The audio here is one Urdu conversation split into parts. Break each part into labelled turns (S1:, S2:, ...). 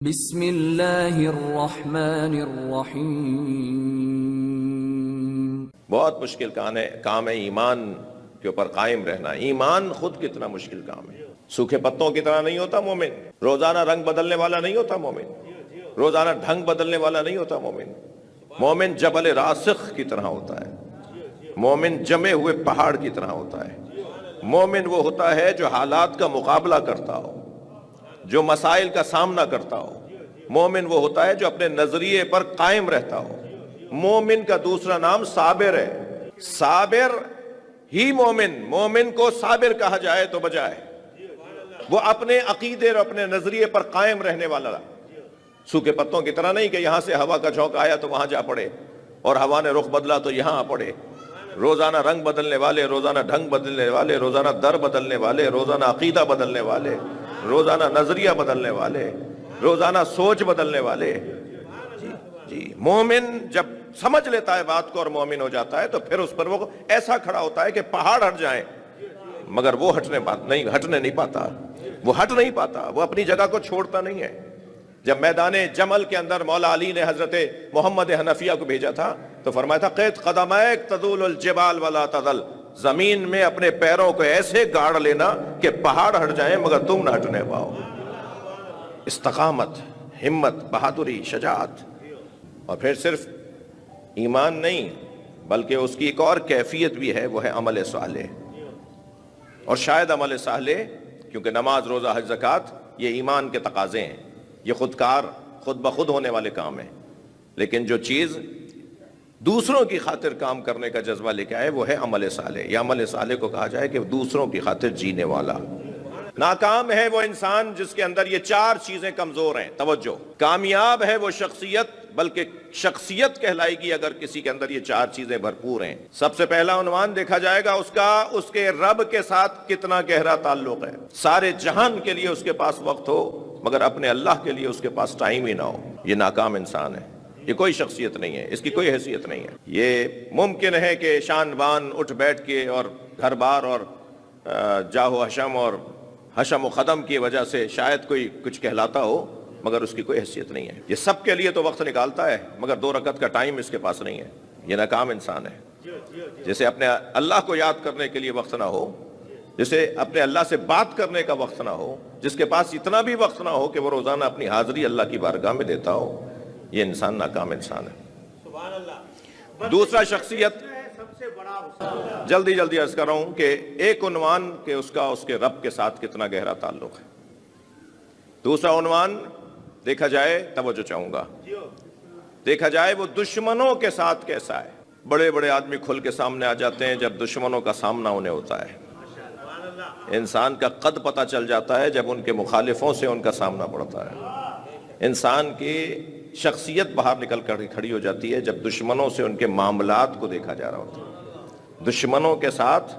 S1: بسم اللہ الرحمن الرحیم۔
S2: بہت مشکل کام ہے ایمان کے اوپر قائم رہنا۔ ایمان خود کتنا مشکل کام ہے۔ سوکھے پتوں کی طرح نہیں ہوتا مومن، روزانہ رنگ بدلنے والا نہیں ہوتا مومن، روزانہ ڈھنگ بدلنے والا نہیں ہوتا مومن۔ مومن جبل راسخ کی طرح ہوتا ہے، مومن جمے ہوئے پہاڑ کی طرح ہوتا ہے۔ مومن وہ ہوتا ہے جو حالات کا مقابلہ کرتا ہو، جو مسائل کا سامنا کرتا ہو۔ مومن وہ ہوتا ہے جو اپنے نظریے پر قائم رہتا ہو۔ مومن کا دوسرا نام صابر ہے۔ صابر ہی مومن کو صابر کہا جائے تو بجائے وہ اپنے عقیدے اور اپنے نظریے پر قائم رہنے والا، سوکھے پتوں کی طرح نہیں کہ یہاں سے ہوا کا جھونکا آیا تو وہاں جا پڑے، اور ہوا نے رخ بدلا تو یہاں آ پڑے۔ روزانہ رنگ بدلنے والے، روزانہ ڈھنگ بدلنے والے، روزانہ در بدلنے والے، روزانہ عقیدہ بدلنے والے، روزانہ نظریہ بدلنے والے، روزانہ سوچ بدلنے والے۔ جی مومن جب سمجھ لیتا ہے بات کو اور مومن ہو جاتا ہے تو پھر اس پر وہ ایسا کھڑا ہوتا ہے کہ پہاڑ ہٹ جائیں مگر وہ ہٹنے نہیں پاتا، وہ ہٹ نہیں پاتا، وہ اپنی جگہ کو چھوڑتا نہیں ہے۔ جب میدان جمل کے اندر مولا علی نے حضرت محمد حنفیہ کو بھیجا تھا تو فرمایا تھا قید قدمائک تزول الجبال ولا تزل، زمین میں اپنے پیروں کو ایسے گاڑ لینا کہ پہاڑ ہٹ جائیں مگر تم نہ ہٹنے پاؤ۔ استقامت، ہمت، بہادری، شجاعت۔ اور پھر صرف ایمان نہیں بلکہ اس کی ایک اور کیفیت بھی ہے، وہ ہے عمل صالح۔ اور شاید عمل صالح، کیونکہ نماز، روزہ، حج، زکوٰۃ یہ ایمان کے تقاضے ہیں، یہ خود بخود ہونے والے کام ہیں، لیکن جو چیز دوسروں کی خاطر کام کرنے کا جذبہ لے کے آئے وہ ہے عمل صالح۔ یا عمل صالح کو کہا جائے کہ دوسروں کی خاطر جینے والا۔ ناکام ہے وہ انسان جس کے اندر یہ چار چیزیں کمزور ہیں۔ توجہ، کامیاب ہے وہ شخصیت، بلکہ شخصیت کہلائے گی اگر کسی کے اندر یہ چار چیزیں بھرپور ہیں۔ سب سے پہلا عنوان دیکھا جائے گا اس کے رب کے ساتھ کتنا گہرا تعلق ہے۔ سارے جہان کے لیے اس کے پاس وقت ہو مگر اپنے اللہ کے لیے اس کے پاس ٹائم ہی نہ ہو، یہ ناکام انسان ہے، یہ کوئی شخصیت نہیں ہے، اس کی کوئی حیثیت نہیں ہے۔ یہ ممکن ہے کہ شان بان اٹھ بیٹھ کے اور گھر بار اور جاہ و حشم اور حشم و قدم کی وجہ سے شاید کوئی کچھ کہلاتا ہو مگر اس کی کوئی حیثیت نہیں ہے۔ یہ سب کے لیے تو وقت نکالتا ہے مگر 2 رکعت کا ٹائم اس کے پاس نہیں ہے، یہ ناکام انسان ہے۔ جسے اپنے اللہ کو یاد کرنے کے لیے وقت نہ ہو، جسے اپنے اللہ سے بات کرنے کا وقت نہ ہو، جس کے پاس اتنا بھی وقت نہ ہو کہ وہ روزانہ اپنی حاضری اللہ کی بارگاہ میں دیتا ہو، یہ انسان ناکام انسان ہے۔ دوسرا شخصیت، جلدی عرض کر رہا ہوں کہ ایک عنوان کہ اس کے رب کے ساتھ کتنا گہرا تعلق ہے۔ دوسرا عنوان دیکھا جائے، توجہ چاہوں گا، دیکھا جائے وہ دشمنوں کے ساتھ کیسا ہے۔ بڑے بڑے آدمی کھل کے سامنے آ جاتے ہیں جب دشمنوں کا سامنا انہیں ہوتا ہے۔ انسان کا قد پتہ چل جاتا ہے جب ان کے مخالفوں سے ان کا سامنا پڑتا ہے۔ انسان کی شخصیت باہر نکل کر کھڑی ہو جاتی ہے جب دشمنوں سے ان کے معاملات کو دیکھا جا رہا ہوتا ہے۔ دشمنوں کے ساتھ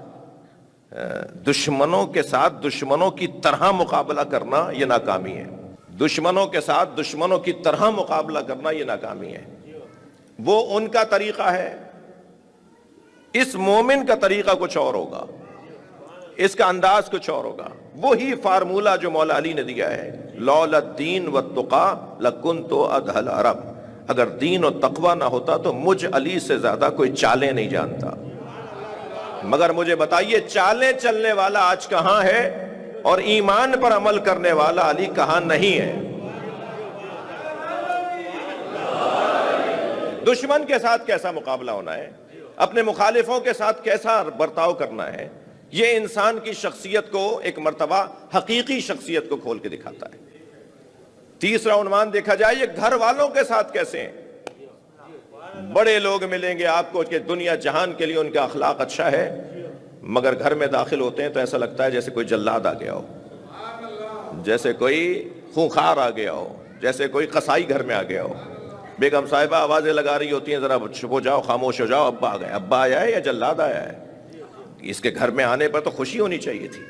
S2: دشمنوں کی طرح مقابلہ کرنا یہ ناکامی ہے۔ دشمنوں کے ساتھ دشمنوں کی طرح مقابلہ کرنا یہ ناکامی ہے۔ وہ ان کا طریقہ ہے، اس مومن کا طریقہ کچھ اور ہوگا، اس کا انداز کچھ اور ہوگا۔ وہی فارمولہ جو مولا علی نے دیا ہے، لولا الدین والتقی لکنت ادھى العرب، اگر دین و تقوی نہ ہوتا تو مجھ علی سے زیادہ کوئی چالیں نہیں جانتا۔ مگر مجھے بتائیے چالیں چلنے والا آج کہاں ہے اور ایمان پر عمل کرنے والا علی کہاں نہیں ہے؟ دشمن کے ساتھ کیسا مقابلہ ہونا ہے، اپنے مخالفوں کے ساتھ کیسا برتاؤ کرنا ہے، یہ انسان کی شخصیت کو ایک مرتبہ حقیقی شخصیت کو کھول کے دکھاتا ہے۔ تیسرا عنوان دیکھا جائے یہ گھر والوں کے ساتھ کیسے ہیں۔ بڑے لوگ ملیں گے آپ کو کہ دنیا جہان کے لیے ان کا اخلاق اچھا ہے مگر گھر میں داخل ہوتے ہیں تو ایسا لگتا ہے جیسے کوئی جلاد آ گیا ہو، جیسے کوئی خونخوار آ گیا ہو، جیسے کوئی قصائی گھر میں آ گیا ہو۔ بیگم صاحبہ آوازیں لگا رہی ہوتی ہیں ذرا چھپ ہو جاؤ، خاموش ہو جاؤ، ابا آ گئے، ابا آیا ہے یا جلاد آیا ہے۔ اس کے گھر میں آنے پر تو خوشی ہونی چاہیے تھی۔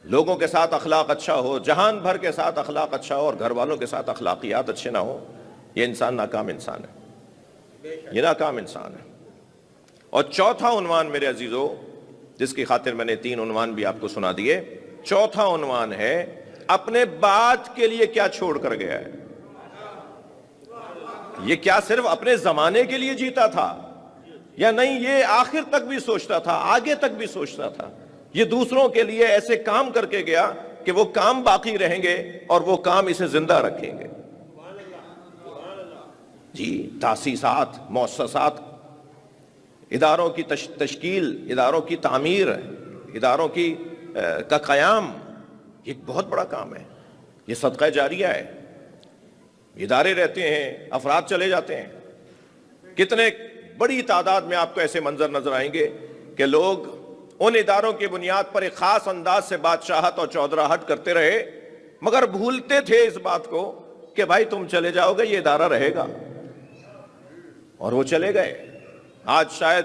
S2: لوگوں کے ساتھ اخلاق اچھا ہو، جہان بھر کے ساتھ اخلاق اچھا ہو اور گھر والوں کے ساتھ اخلاقیات اچھے نہ ہو، یہ انسان ناکام انسان ہے، یہ ناکام انسان ہے۔ اور چوتھا عنوان میرے عزیزو، جس کی خاطر میں نے 3 عنوان بھی آپ کو سنا دیے، چوتھا عنوان ہے اپنے بعد کے لیے کیا چھوڑ کر گیا ہے۔ یہ کیا صرف اپنے زمانے کے لیے جیتا تھا یا نہیں؟ یہ آخر تک بھی سوچتا تھا، آگے تک بھی سوچتا تھا. یہ دوسروں کے لیے ایسے کام کر کے گیا کہ وہ کام باقی رہیں گے اور وہ کام اسے زندہ رکھیں گے. جی، تاسیسات، مؤسسات، اداروں کی تشکیل، اداروں کی تعمیر، اداروں کی کا قیام، یہ ایک بہت بڑا کام ہے. یہ صدقہ جاریہ ہے. ادارے رہتے ہیں، افراد چلے جاتے ہیں. کتنے بڑی تعداد میں آپ کو ایسے منظر نظر آئیں گے کہ لوگ ان اداروں کی بنیاد پر ایک خاص انداز سے بادشاہت اور چودراہٹ کرتے رہے، مگر بھولتے تھے اس بات کو کہ بھائی تم چلے جاؤ گے یہ ادارہ رہے گا. اور وہ چلے گئے. آج شاید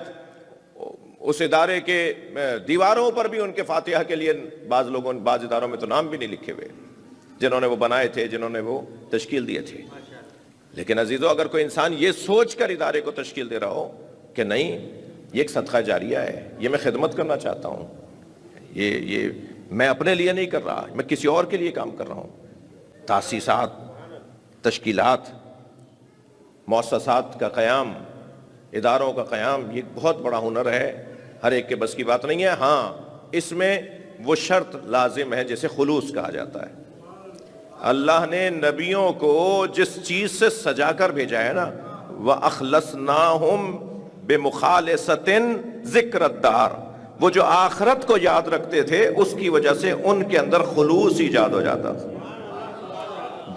S2: اس ادارے کے دیواروں پر بھی ان کے فاتحہ کے لیے بعض لوگوں نے، بعض اداروں میں تو نام بھی نہیں لکھے ہوئے، جنہوں نے وہ بنائے تھے، جنہوں نے وہ تشکیل دیے تھے. لیکن عزیزو، اگر کوئی انسان یہ سوچ کر ادارے کو تشکیل دے رہا ہو کہ نہیں یہ ایک صدقہ جاریہ ہے، یہ میں خدمت کرنا چاہتا ہوں، یہ میں اپنے لیے نہیں کر رہا، میں کسی اور کے لیے کام کر رہا ہوں. تاسیسات، تشکیلات، مؤسسات کا قیام، اداروں کا قیام، یہ بہت بڑا ہنر ہے. ہر ایک کے بس کی بات نہیں ہے. ہاں، اس میں وہ شرط لازم ہے جسے خلوص کہا جاتا ہے. اللہ نے نبیوں کو جس چیز سے سجا کر بھیجا ہے نا، وَأَخْلَصْنَاهُمْ بِمُخَالِصَةٍ ذِكْرَ الدَّارِ، وہ جو آخرت کو یاد رکھتے تھے اس کی وجہ سے ان کے اندر خلوص ایجاد ہو جاتا تھا.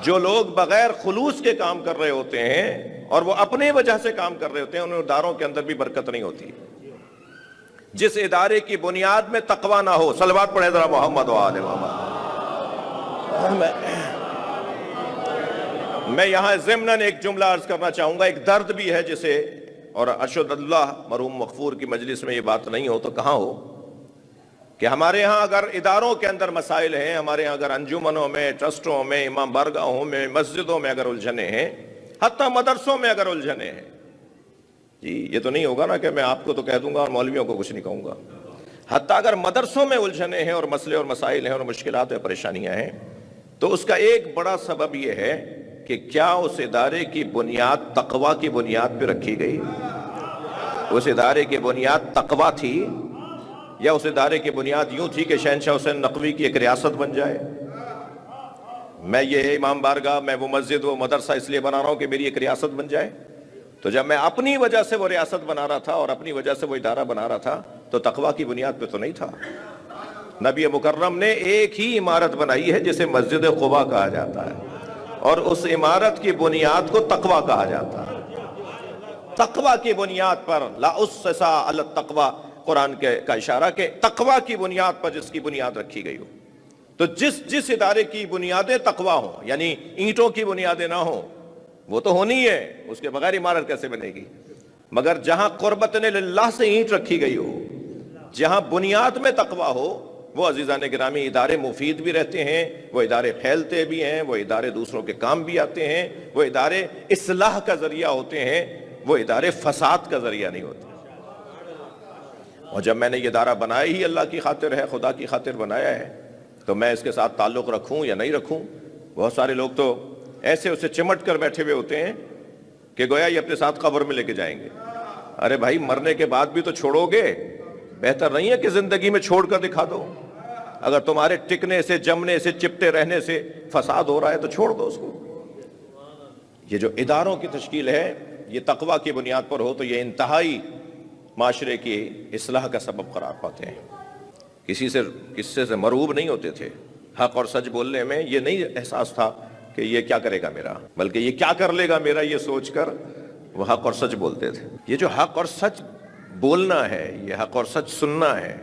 S2: جو لوگ بغیر خلوص کے کام کر رہے ہوتے ہیں اور وہ اپنے وجہ سے کام کر رہے ہوتے ہیں، ان اداروں کے اندر بھی برکت نہیں ہوتی. جس ادارے کی بنیاد میں تقوی نہ ہو، صلوات پڑھے ذرا محمد و آل محمد. میں یہاں ضمناً ایک جملہ عرض کرنا چاہوں گا. ایک درد بھی ہے جسے، اور ارشد اللہ مرحوم مغفور کی مجلس میں یہ بات نہیں ہو تو کہاں ہو، کہ ہمارے ہاں اگر اداروں کے اندر مسائل ہیں، ہمارے ہاں اگر انجمنوں میں، ٹرسٹوں میں، امام بارگاہوں میں، مسجدوں میں اگر الجھنیں ہیں، حتیٰ مدرسوں میں اگر الجھنیں ہیں، جی یہ تو نہیں ہوگا نا کہ میں آپ کو تو کہہ دوں گا اور مولویوں کو کچھ نہیں کہوں گا. حتیٰ اگر مدرسوں میں الجھنیں ہیں اور مسئلے اور مسائل ہیں اور مشکلات اور پریشانیاں ہیں، تو اس کا ایک بڑا سبب یہ ہے کہ کیا اس ادارے کی بنیاد تقوی کی بنیاد پہ رکھی گئی؟ اس ادارے کی بنیاد تقوی تھی یا اس ادارے کی بنیاد یوں تھی کہ شہنشاہ حسین نقوی کی ایک ریاست بن جائے؟ میں یہ امام بارگاہ، میں وہ مسجد، وہ مدرسہ اس لیے بنا رہا ہوں کہ میری ایک ریاست بن جائے. تو جب میں اپنی وجہ سے وہ ریاست بنا رہا تھا اور اپنی وجہ سے وہ ادارہ بنا رہا تھا تو تقوی کی بنیاد پہ تو نہیں تھا. نبی مکرم نے ایک ہی عمارت بنائی ہے جسے مسجد قباء کہا جاتا ہے، اور اس عمارت کی بنیاد کو تقوی کہا جاتا ہے. تقوی کی بنیاد پر، لا اسس علی التقوی، قرآن کا اشارہ کہ تقوی کی بنیاد پر جس کی بنیاد رکھی گئی ہو. تو جس ادارے کی بنیادیں تقوی ہوں، یعنی اینٹوں کی بنیادیں نہ ہوں، وہ تو ہونی ہے، اس کے بغیر عمارت کیسے بنے گی؟ مگر جہاں قربتن للہ سے اینٹ رکھی گئی ہو، جہاں بنیاد میں تقوی ہو، وہ عزیزان گرامی ادارے مفید بھی رہتے ہیں، وہ ادارے پھیلتے بھی ہیں، وہ ادارے دوسروں کے کام بھی آتے ہیں، وہ ادارے اصلاح کا ذریعہ ہوتے ہیں، وہ ادارے فساد کا ذریعہ نہیں ہوتے. اور جب میں نے یہ ادارہ بنایا ہی اللہ کی خاطر ہے، خدا کی خاطر بنایا ہے، تو میں اس کے ساتھ تعلق رکھوں یا نہیں رکھوں. بہت سارے لوگ تو ایسے اسے چمٹ کر بیٹھے ہوئے ہوتے ہیں کہ گویا یہ اپنے ساتھ قبر میں لے کے جائیں گے. ارے بھائی، مرنے کے بعد بھی تو چھوڑو گے، بہتر نہیں ہے کہ زندگی میں چھوڑ کر دکھا دو؟ اگر تمہارے ٹکنے سے، جمنے سے، چپٹے رہنے سے فساد ہو رہا ہے تو چھوڑ دو اس کو. یہ جو اداروں کی تشکیل ہے، یہ تقوی کی بنیاد پر ہو تو یہ انتہائی معاشرے کی اصلاح کا سبب قرار پاتے ہیں. کسی سے قصے سے مرعوب نہیں ہوتے تھے. حق اور سچ بولنے میں یہ نہیں احساس تھا کہ یہ کیا کرے گا میرا، بلکہ یہ کیا کر لے گا میرا، یہ سوچ کر وہ حق اور سچ بولتے تھے. یہ جو حق اور سچ بولنا ہے، یہ حق اور سچ سننا ہے،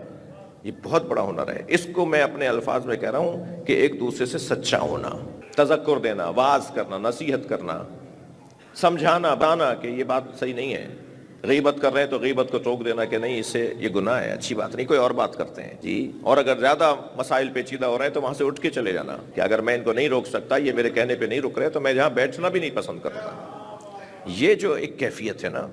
S2: یہ بہت بڑا ہنر ہے. اس کو میں اپنے الفاظ میں کہہ رہا ہوں کہ ایک دوسرے سے سچا ہونا، تذکر دینا، واعظ کرنا، نصیحت کرنا، سمجھانا، بتانا کہ یہ بات صحیح نہیں ہے. غیبت کر رہے ہیں تو غیبت کو ٹوک دینا کہ نہیں، اس سے یہ گناہ ہے، اچھی بات نہیں، کوئی اور بات کرتے ہیں جی. اور اگر زیادہ مسائل پیچیدہ ہو رہے ہیں تو وہاں سے اٹھ کے چلے جانا کہ اگر میں ان کو نہیں روک سکتا، یہ میرے کہنے پہ نہیں رک رہے، تو میں جہاں بیٹھنا بھی نہیں پسند کرتا. یہ جو ایک کیفیت ہے نا،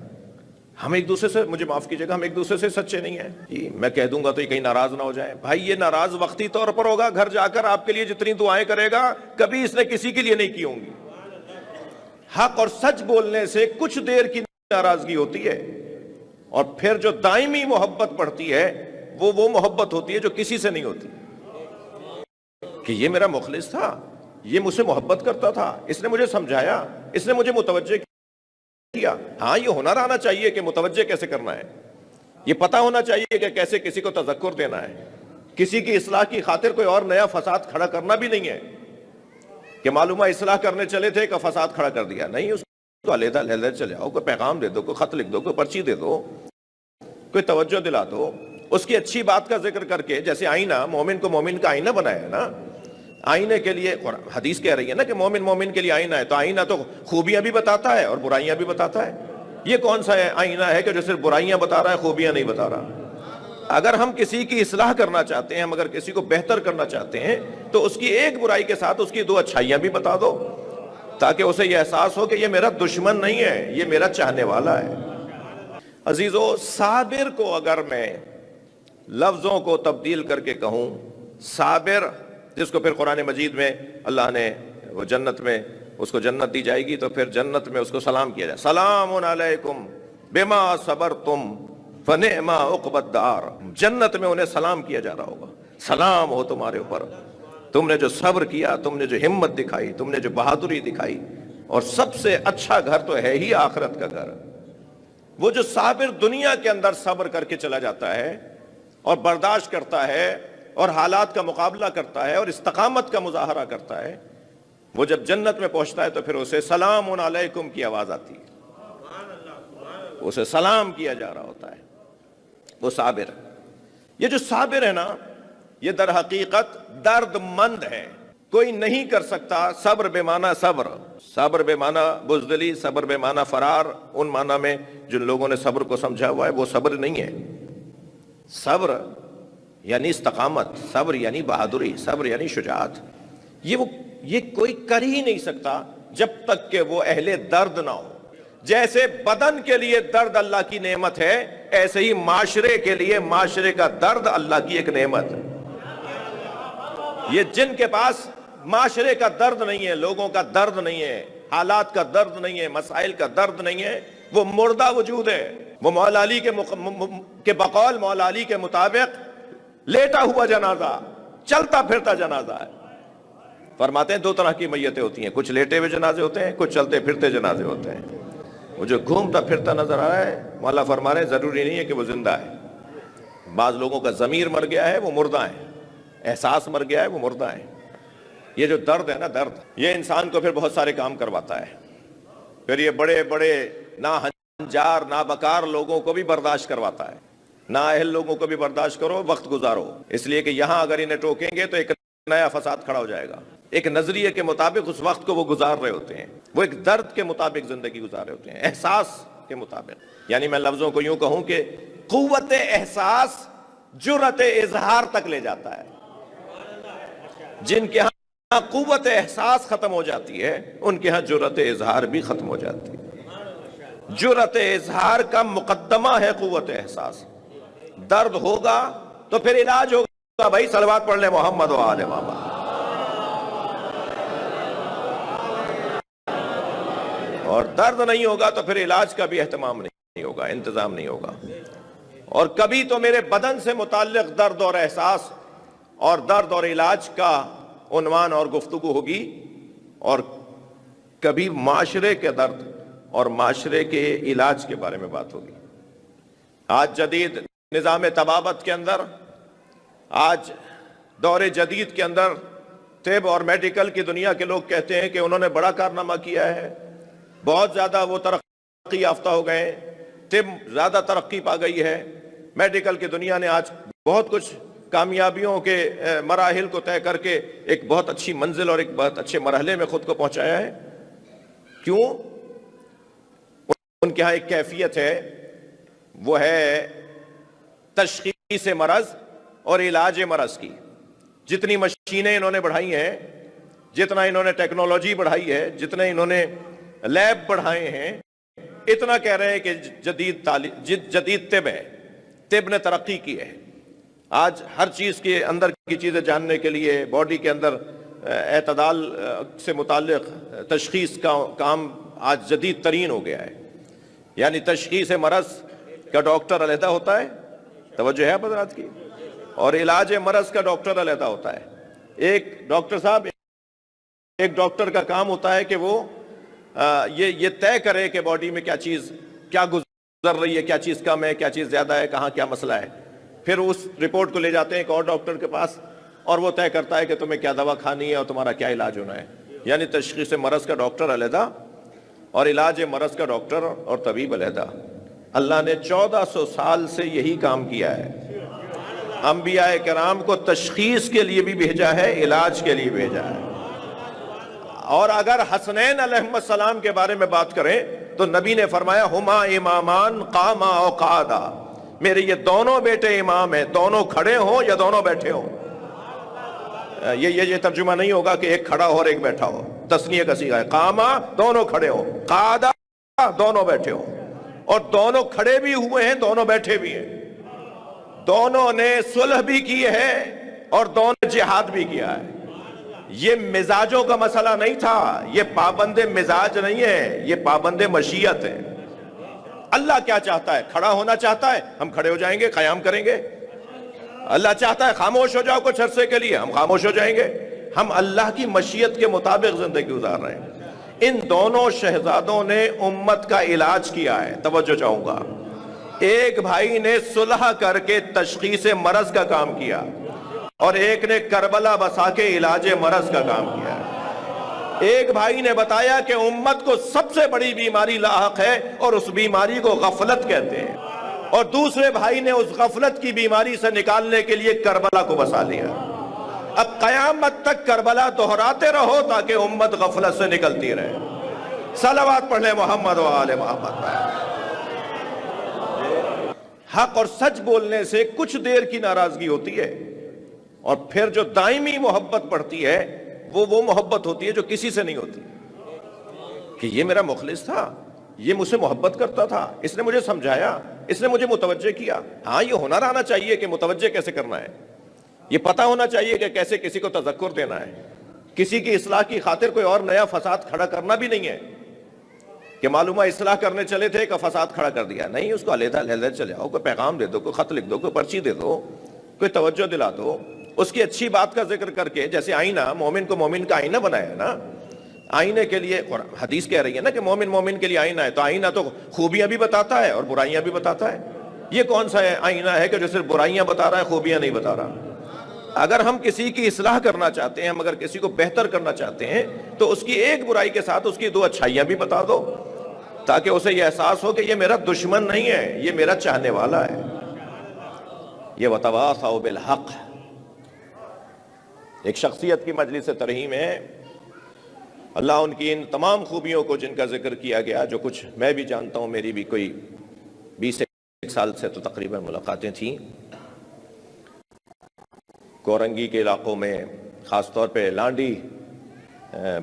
S2: ہم ایک دوسرے سے، مجھے معاف کیجیے گا، ہم ایک دوسرے سے سچے نہیں ہیں جی. میں کہہ دوں گا تو یہ کہیں ناراض نہ ہو جائے. بھائی یہ ناراض وقتی طور پر ہوگا، گھر جا کر آپ کے لیے جتنی دعائیں کرے گا کبھی اس نے کسی کے لیے نہیں کی ہوں گی. حق اور سچ بولنے سے کچھ دیر کی ناراضگی ہوتی ہے، اور پھر جو دائمی محبت بڑھتی ہے وہ محبت ہوتی ہے جو کسی سے نہیں ہوتی، کہ یہ میرا مخلص تھا، یہ مجھ سے محبت کرتا تھا، اس نے مجھے سمجھایا، اس نے مجھے متوجہ کیا۔ ہاں یہ ہنر آنا چاہیے کہ متوجہ کیسے کرنا ہے، یہ پتا ہونا چاہیے کہ کیسے کسی کو تذکر دینا ہے، کسی کی اصلاح کی خاطر کوئی اور نیا فساد کھڑا کرنا بھی نہیں ہے کہ معلومہ اصلاح کرنے چلے تھے کہ فساد کھڑا کر دیا، نہیں، اس کو علیحدہ علیحدہ چلے آؤ، کوئی پیغام دے دو، کوئی خط لکھ دو، کوئی پرچی دے دو، کوئی توجہ دلا دو، اس کی اچھی بات کا ذکر کر کے، جیسے آئینہ، مومن کو مومن کا آئینہ بنایا ہے نا، آئینے کے لیے حدیث کہہ رہی ہے نا کہ مومن مومن کے لیے آئینہ ہے، تو آئینہ تو خوبیاں بھی بتاتا ہے اور برائیاں بھی بتاتا ہے۔ یہ کون سا آئینہ ہے کہ جو صرف برائیاں بتا رہا ہے، خوبیاں نہیں بتا رہا؟ اگر ہم کسی کی اصلاح کرنا چاہتے ہیں، ہم اگر کسی کو بہتر کرنا چاہتے ہیں، تو اس کی ایک برائی کے ساتھ اس کی دو اچھائیاں بھی بتا دو، تاکہ اسے یہ احساس ہو کہ یہ میرا دشمن نہیں ہے، یہ میرا چاہنے والا ہے۔ عزیزو، صابر کو اگر میں لفظوں کو تبدیل کر کے کہوں، صابر، جس کو پھر قرآن مجید میں اللہ نے وہ جنت میں اس کو جنت دی جائے گی، تو پھر جنت میں اس کو سلام کیا جائے، سلام علیکم بما صبرتم فنعم عقبی الدار، جنت میں انہیں سلام کیا جا رہا ہوگا، سلام ہو تمہارے اوپر، تم نے جو صبر کیا، تم نے جو ہمت دکھائی، تم نے جو بہادری دکھائی، اور سب سے اچھا گھر تو ہے ہی آخرت کا گھر۔ وہ جو صابر دنیا کے اندر صبر کر کے چلا جاتا ہے اور برداشت کرتا ہے اور حالات کا مقابلہ کرتا ہے اور استقامت کا مظاہرہ کرتا ہے، وہ جب جنت میں پہنچتا ہے تو پھر اسے سلام علیکم کی آواز آتی ہے، اسے سلام کیا جا رہا ہوتا ہے، وہ صابر۔ یہ جو صابر ہے نا، یہ در حقیقت درد مند ہے، کوئی نہیں کر سکتا صبر بے معنی صبر، صبر بے معنی بزدلی، صبر بے معنی فرار، ان معنی میں جن لوگوں نے صبر کو سمجھا ہوا ہے وہ صبر نہیں ہے۔ صبر یعنی استقامت، صبر یعنی بہادری، صبر یعنی شجاعت، یہ کوئی کر ہی نہیں سکتا جب تک کہ وہ اہل درد نہ ہو۔ جیسے بدن کے لیے درد اللہ کی نعمت ہے، ایسے ہی معاشرے کے لیے معاشرے کا درد اللہ کی ایک نعمت ہے۔ یہ جن کے پاس معاشرے کا درد نہیں ہے، لوگوں کا درد نہیں ہے، حالات کا درد نہیں ہے، مسائل کا درد نہیں ہے، وہ مردہ وجود ہے۔ وہ مولا علی کے بقول مولا علی کے مطابق لیٹا ہوا جنازہ، چلتا پھرتا جنازہ ہے۔ فرماتے ہیں دو طرح کی میتیں ہوتی ہیں، کچھ لیٹے ہوئے جنازے ہوتے ہیں، کچھ چلتے پھرتے جنازے ہوتے ہیں۔ وہ جو گھومتا پھرتا نظر آ رہا ہے، مولا فرما رہے ہیں ضروری نہیں ہے کہ وہ زندہ ہے۔ بعض لوگوں کا ضمیر مر گیا ہے، وہ مردہ ہے، احساس مر گیا ہے، وہ مردہ ہے۔ یہ جو درد ہے نا، درد، یہ انسان کو پھر بہت سارے کام کرواتا ہے، پھر یہ بڑے بڑے ناہنجار نابکار لوگوں کو بھی برداشت کرواتا ہے، نااہل لوگوں کو بھی برداشت کرو، وقت گزارو، اس لیے کہ یہاں اگر انہیں ٹوکیں گے تو ایک نیا فساد کھڑا ہو جائے گا۔ ایک نظریے کے مطابق اس وقت کو وہ گزار رہے ہوتے ہیں، وہ ایک درد کے مطابق زندگی گزار رہے ہوتے ہیں، احساس کے مطابق۔ یعنی میں لفظوں کو یوں کہوں کہ قوت احساس جرأت اظہار تک لے جاتا ہے۔ جن کے ہاں قوت احساس ختم ہو جاتی ہے، ان کے ہاں جرأت اظہار بھی ختم ہو جاتی ہے۔ جرأت اظہار کا مقدمہ ہے قوت احساس۔ درد ہوگا تو پھر علاج ہوگا، بھائی صلوات پڑھ لیں محمد و آل محمد۔ اور درد نہیں ہوگا تو پھر علاج کا بھی اہتمام نہیں ہوگا، انتظام نہیں ہوگا۔ اور کبھی تو میرے بدن سے متعلق درد اور احساس اور درد اور علاج کا عنوان اور گفتگو ہوگی، اور کبھی معاشرے کے درد اور معاشرے کے علاج کے بارے میں بات ہوگی۔ آج جدید نظام طبابت کے اندر، آج دور جدید کے اندر طب اور میڈیکل کی دنیا کے لوگ کہتے ہیں کہ انہوں نے بڑا کارنامہ کیا ہے، بہت زیادہ وہ ترقی یافتہ ہو گئے، طب زیادہ ترقی پا گئی ہے، میڈیکل کی دنیا نے آج بہت کچھ کامیابیوں کے مراحل کو طے کر کے ایک بہت اچھی منزل اور ایک بہت اچھے مرحلے میں خود کو پہنچایا ہے۔ کیوں؟ ان کے ہاں ایک کیفیت ہے، وہ ہے تشخیص مرض اور علاج مرض کی۔ جتنی مشینیں انہوں نے بڑھائی ہیں، جتنا انہوں نے ٹیکنالوجی بڑھائی ہے، جتنے انہوں نے لیب بڑھائے ہیں، اتنا کہہ رہے ہیں کہ جدید طب ہے، طب نے ترقی کی ہے۔ آج ہر چیز کے اندر کی چیزیں جاننے کے لیے، باڈی کے اندر اعتدال سے متعلق تشخیص کا کام آج جدید ترین ہو گیا ہے. یعنی تشخیص مرض کا ڈاکٹر علیحدہ ہوتا ہے، توجہ ہے حضرات کی، اور علاج مرض کا ڈاکٹر علیحدہ ہوتا ہے. ایک ڈاکٹر صاحب، ایک ڈاکٹر کا کام ہوتا ہے کہ وہ یہ طے کرے کہ باڈی میں کیا چیز کیا گزر رہی ہے، کیا چیز کم ہے، کیا چیز زیادہ ہے، کہاں کیا مسئلہ ہے. پھر اس رپورٹ کو لے جاتے ہیں ایک اور ڈاکٹر کے پاس، اور وہ طے کرتا ہے کہ تمہیں کیا دوا کھانی ہے اور تمہارا کیا علاج ہونا ہے. یعنی تشخیص مرض کا ڈاکٹر علیحدہ اور علاج مرض کا ڈاکٹر اور طبیب علیحدہ. اللہ نے 1400 سال سے یہی کام کیا ہے. انبیاء کرام کو تشخیص کے لیے بھی بھیجا ہے، علاج کے لیے بھیجا ہے. اور اگر حسنین علیہ السلام کے بارے میں بات کریں تو نبی نے فرمایا ہما امامان قاما و قعدا، میرے یہ دونوں بیٹے امام ہیں، دونوں کھڑے ہوں یا دونوں بیٹھے ہوں. یہ ترجمہ نہیں ہوگا کہ ایک کھڑا ہو اور ایک بیٹھا ہو، تسنیہ کا صیغہ ہے. قاما دونوں کھڑے ہوں، قعدا دونوں بیٹھے ہوں. اور دونوں کھڑے بھی ہوئے ہیں، دونوں بیٹھے بھی ہیں. دونوں نے صلح بھی کی ہے اور دونوں نے جہاد بھی کیا ہے. یہ مزاجوں کا مسئلہ نہیں تھا، یہ پابند مزاج نہیں ہے، یہ پابند مشیت ہے. اللہ کیا چاہتا ہے؟ کھڑا ہونا چاہتا ہے، ہم کھڑے ہو جائیں گے، قیام کریں گے. اللہ چاہتا ہے خاموش ہو جاؤ کچھ عرصے کے لیے، ہم خاموش ہو جائیں گے. ہم اللہ کی مشیت کے مطابق زندگی گزار رہے ہیں. ان دونوں شہزادوں نے امت کا علاج کیا ہے. توجہ چاہوں گا، ایک بھائی نے صلح کر کے تشخیص مرض کا کام کیا اور ایک نے کربلا بسا کے علاج مرض کا کام کیا. ایک بھائی نے بتایا کہ امت کو سب سے بڑی بیماری لاحق ہے اور اس بیماری کو غفلت کہتے ہیں، اور دوسرے بھائی نے اس غفلت کی بیماری سے نکالنے کے لیے کربلا کو بسا لیا. اب قیامت تک کربلا دہراتے رہو تاکہ امت غفلت سے نکلتی رہے. صلوات پڑھ لیں محمد و آل محمد. حق اور سچ بولنے سے کچھ دیر کی ناراضگی ہوتی ہے، اور پھر جو دائمی محبت پڑتی ہے وہ محبت ہوتی ہے جو کسی سے نہیں ہوتی. کہ یہ میرا مخلص تھا، یہ مجھ سے محبت کرتا تھا، اس نے مجھے سمجھایا، اس نے مجھے متوجہ کیا. ہاں، یہ ہنر آنا چاہیے کہ متوجہ کیسے کرنا ہے، یہ پتہ ہونا چاہیے کہ کیسے کسی کو تذکر دینا ہے. کسی کی اصلاح کی خاطر کوئی اور نیا فساد کھڑا کرنا بھی نہیں ہے کہ معلومہ اصلاح کرنے چلے تھے کہ فساد کھڑا کر دیا. نہیں، اس کو علیحدہ چلے آؤ، کوئی پیغام دے دو، کوئی خط لکھ دو، کوئی پرچی دے دو، کوئی توجہ دلا دو. اس کی اچھی بات کا ذکر کر کے، جیسے آئینہ، مومن کو مومن کا آئینہ بنایا نا. آئینے کے لیے حدیث کہہ رہی ہے نا کہ مومن مومن کے لیے آئینہ ہے، تو آئینہ تو خوبیاں بھی بتاتا ہے اور برائیاں بھی بتاتا ہے. یہ کون سا آئینہ ہے کہ جو صرف برائیاں بتا رہا ہے، خوبیاں نہیں بتا رہا؟ اگر ہم کسی کی اصلاح کرنا چاہتے ہیں، ہم اگر کسی کو بہتر کرنا چاہتے ہیں تو اس کی ایک برائی کے ساتھ اس کی 2 اچھائیاں بھی بتا دو، تاکہ اسے یہ احساس ہو کہ یہ میرا دشمن نہیں ہے، یہ میرا چاہنے والا ہے. یہ وتواصوا بالحق ایک شخصیت کی مجلس ترحیم ہے. اللہ ان کی ان تمام خوبیوں کو جن کا ذکر کیا گیا، جو کچھ میں بھی جانتا ہوں، میری بھی کوئی 20 سال سے تو تقریباً ملاقاتیں تھیں کورنگی کے علاقوں میں، خاص طور پہ لانڈی،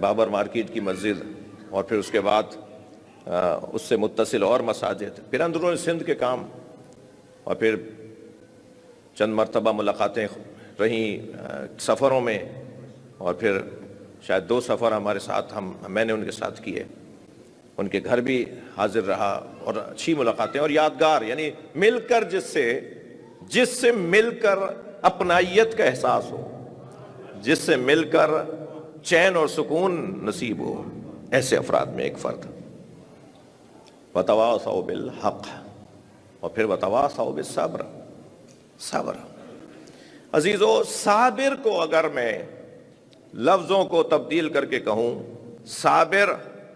S2: بابر مارکیٹ کی مسجد، اور پھر اس کے بعد اس سے متصل اور مساجد، پھر اندرون سندھ کے کام، اور پھر چند مرتبہ ملاقاتیں رہیں سفروں میں، اور پھر شاید 2 سفر ہمارے ساتھ میں نے ان کے ساتھ کیے. ان کے گھر بھی حاضر رہا، اور اچھی ملاقاتیں اور یادگار. یعنی مل کر جس سے مل کر اپنائیت کا احساس ہو، جس سے مل کر چین اور سکون نصیب ہو، ایسے افراد میں ایک فرد. وتواصوا بالحق، اور پھر وتواصوا بالصبر. صبر. عزیزو، صابر کو اگر میں لفظوں کو تبدیل کر کے کہوں، صابر،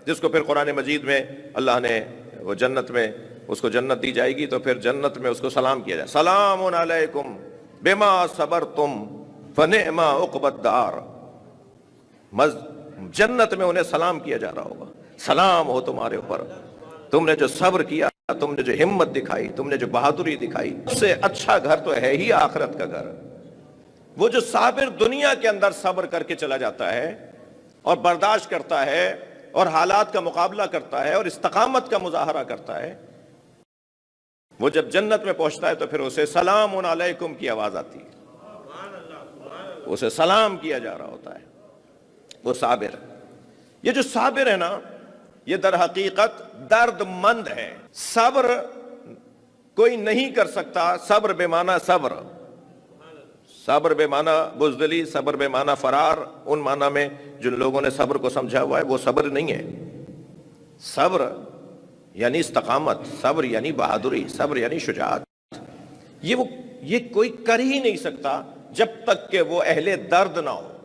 S2: جس کو پھر قرآن مجید میں اللہ نے وہ جنت میں اس کو جنت دی جائے گی، تو پھر جنت میں اس کو سلام کیا جائے، سلام علیکم بما صبرتم فنعم عقبی الدار. جنت میں انہیں سلام کیا جا رہا ہوگا، سلام ہو تمہارے اوپر، تم نے جو صبر کیا، تم نے جو ہمت دکھائی، تم نے جو بہادری دکھائی. اس سے اچھا گھر تو ہے ہی آخرت کا گھر. وہ جو صابر دنیا کے اندر صبر کر کے چلا جاتا ہے اور برداشت کرتا ہے اور حالات کا مقابلہ کرتا ہے اور استقامت کا مظاہرہ کرتا ہے، وہ جب جنت میں پہنچتا ہے تو پھر اسے سلام علیکم کی آواز آتی ہے، اسے سلام کیا جا رہا ہوتا ہے. وہ صابر. یہ جو صابر ہے نا یہ در حقیقت درد مند ہے. صبر کوئی نہیں کر سکتا. صبر بے معنی صبر، صبر بے معنی بزدلی، صبر بے معنی فرار، ان معنی میں جن لوگوں نے صبر کو سمجھا ہوا ہے وہ صبر نہیں ہے. صبر یعنی استقامت، صبر یعنی بہادری، صبر یعنی شجاعت. یہ کوئی کر ہی نہیں سکتا جب تک کہ وہ اہل درد نہ ہو.